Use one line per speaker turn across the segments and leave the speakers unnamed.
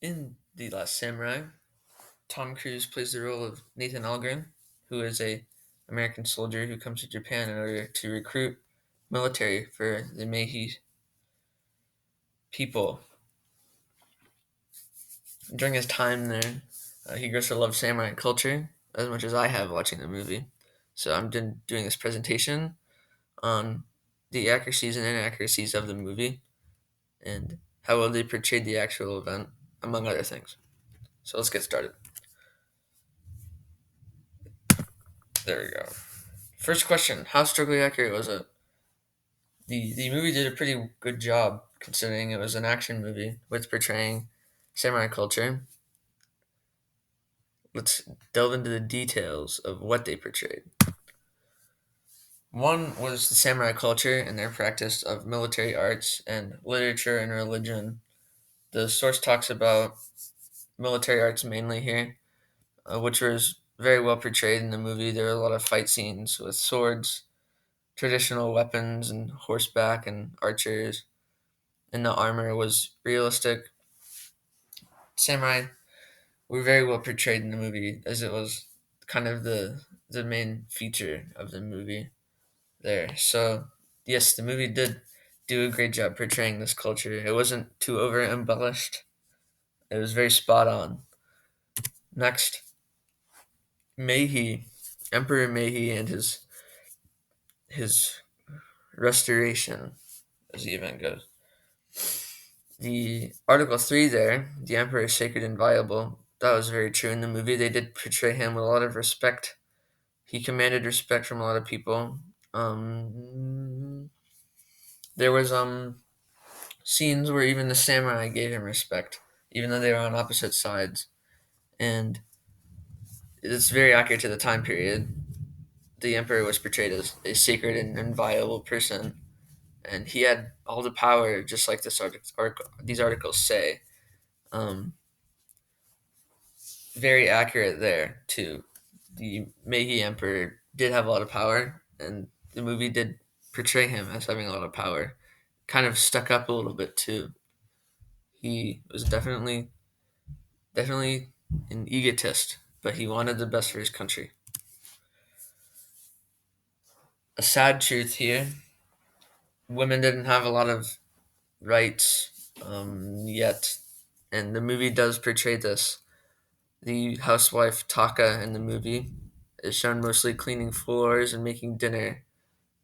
In The Last Samurai, Tom Cruise plays the role of Nathan Algren, who is a American soldier who comes to Japan in order to recruit military for the Meiji people. During his time there, he grows to love samurai culture as much as I have watching the movie. So I'm doing this presentation on the accuracies and inaccuracies of the movie and how well they portrayed the actual event, among other things. So let's get started. There we go. First question: how strictly accurate was it? The movie did a pretty good job considering it was an action movie with portraying samurai culture. Let's delve into the details of what they portrayed. One was the samurai culture and their practice of military arts and literature and religion. The source talks about military arts mainly here, which was very well portrayed in the movie. There were a lot of fight scenes with swords, traditional weapons, and horseback and archers, and the armor was realistic. Samurai were very well portrayed in the movie, as it was kind of the main feature of the movie there. So yes, the movie did do a great job portraying this culture. It wasn't too over embellished. It was very spot on. Next, Meiji, Emperor Meiji, and his restoration, as the event goes. The Article 3 there, the Emperor is sacred and viable, that was very true in the movie. They did portray him with a lot of respect. He commanded respect from a lot of people. There was scenes where even the samurai gave him respect, even though they were on opposite sides. And it's very accurate to the time period. The emperor was portrayed as a sacred and inviolable person, and he had all the power, just like these articles say. Um, Very accurate there too. The Meiji Emperor did have a lot of power, and the movie did portray him as having a lot of power. Kind of stuck up a little bit too. He was definitely an egotist, but he wanted the best for his country. A sad truth here: women didn't have a lot of rights yet, and the movie does portray this. The housewife Taka in the movie is shown mostly cleaning floors and making dinner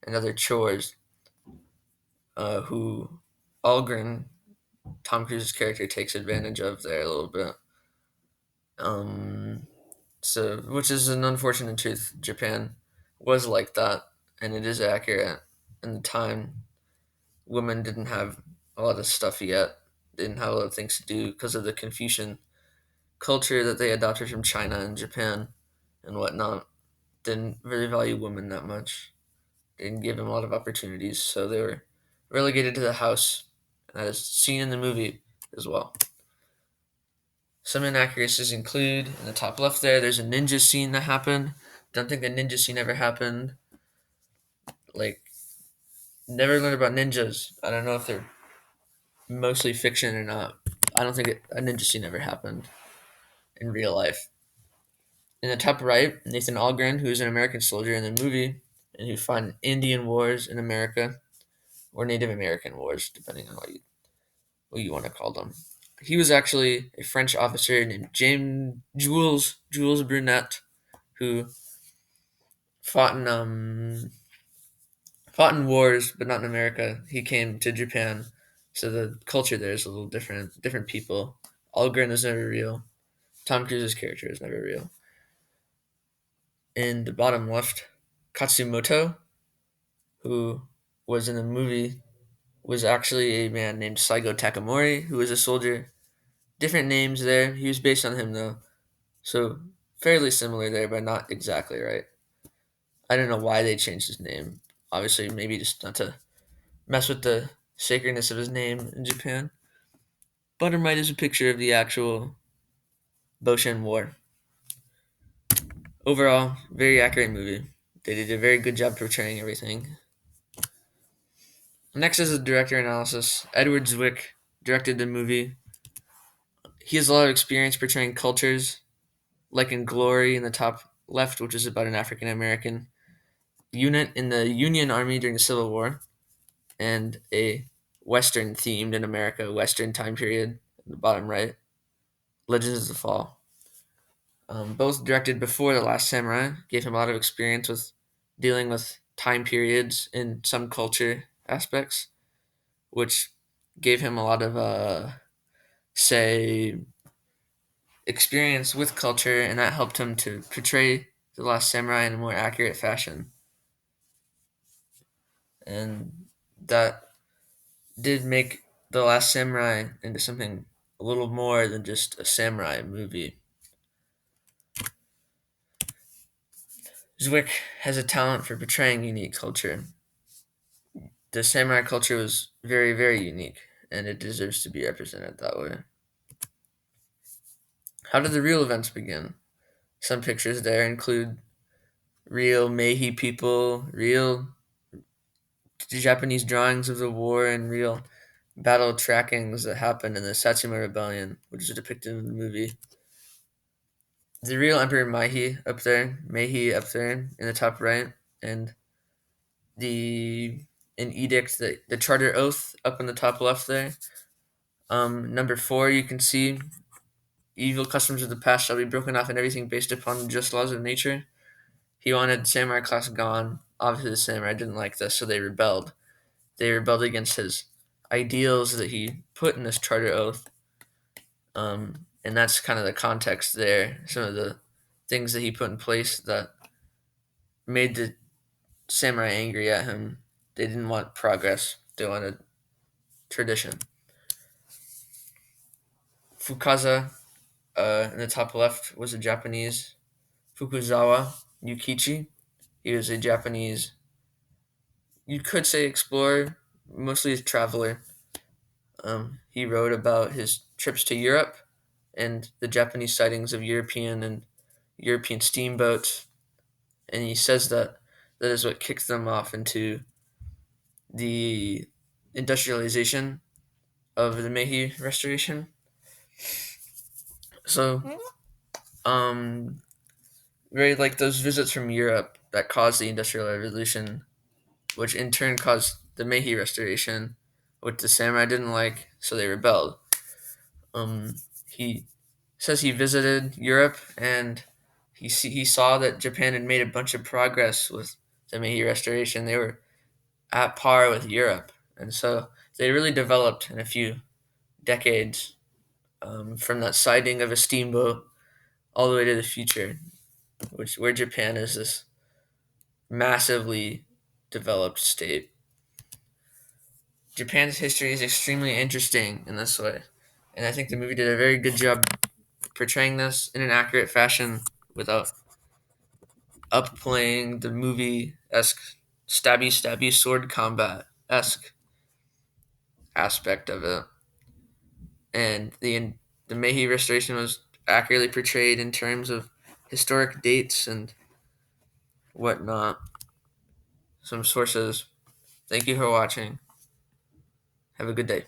and other chores. Who Algren, Tom Cruise's character, takes advantage of there a little bit. Um, so, which is an unfortunate truth. Japan was like that, and it is accurate. In the time, women didn't have a lot of stuff yet. They didn't have a lot of things to do because of the Confucian culture that they adopted from China and Japan and whatnot. Didn't really value women that much. Didn't give them a lot of opportunities, so they were relegated to the house. And that is seen in the movie as well. Some inaccuracies include in the top left there's a ninja scene that happened. Don't think the ninja scene ever happened. Like, never learned about ninjas. I don't know if they're mostly fiction or not. I don't think a ninja scene ever happened in real life. In the top right, Nathan Algren, who is an American soldier in the movie, and who fought in Indian wars in America, or Native American wars, depending on what you want to call them. He was actually a French officer named James Jules Brunet, who fought in fought in wars, but not in America. He came to Japan, so the culture there is a little different. Different people. Algren is never real. Tom Cruise's character is never real. In the bottom left, Katsumoto, who was in the movie, was actually a man named Saigo Takamori, who was a soldier. Different names there. He was based on him though, so fairly similar there, but not exactly right. I don't know why they changed his name. Obviously, maybe just not to mess with the sacredness of his name in Japan. Bottom right is a picture of the actual Boshin War. Overall, very accurate movie. They did a very good job portraying everything. Next is the director analysis. Edward Zwick directed the movie. He has a lot of experience portraying cultures, like in Glory in the top left, which is about an African American unit in the Union Army during the Civil War, and a Western themed in America, Western time period in the bottom right, Legends of the Fall. Both directed before The Last Samurai, gave him a lot of experience with dealing with time periods in some culture aspects, which gave him a lot of, say, experience with culture, and that helped him to portray The Last Samurai in a more accurate fashion. And that did make The Last Samurai into something a little more than just a samurai movie. Zwick has a talent for portraying unique culture. The samurai culture was very, very unique, and it deserves to be represented that way. How did the real events begin? Some pictures there include real Meiji people, real Japanese drawings of the war, and real battle trackings that happened in the Satsuma Rebellion, which is depicted in the movie. The real Emperor Meiji up there in the top right, and the an edict, the Charter Oath up in the top left there. Number 4, you can see evil customs of the past shall be broken off, and everything based upon the just laws of nature. He wanted samurai class gone. Obviously, the samurai didn't like this, so they rebelled. They rebelled against his ideals that he put in this Charter Oath. And that's kind of the context there. Some of the things that he put in place that made the samurai angry at him. They didn't want progress. They wanted tradition. Fukaza, in the top left, was a Japanese. Fukuzawa Yukichi. He was a Japanese, you could say explorer, mostly a traveler. He wrote about his trips to Europe and the Japanese sightings of European steamboats, and he says that that is what kicked them off into the industrialization of the Meiji Restoration. So, um, very like those visits from Europe that caused the Industrial Revolution, which in turn caused the Meiji Restoration, which the samurai didn't like, so they rebelled. He says he visited Europe and he saw that Japan had made a bunch of progress with the Meiji Restoration. They were at par with Europe, and so they really developed in a few decades, from that sighting of a steamboat all the way to the future, which where Japan is this massively developed state. Japan's history is extremely interesting in this way, and I think the movie did a very good job portraying this in an accurate fashion without upplaying the movie esque stabby stabby sword combat esque aspect of it. And the Meiji Restoration was accurately portrayed in terms of historic dates and whatnot. Some sources. Thank you for watching. Have a good day.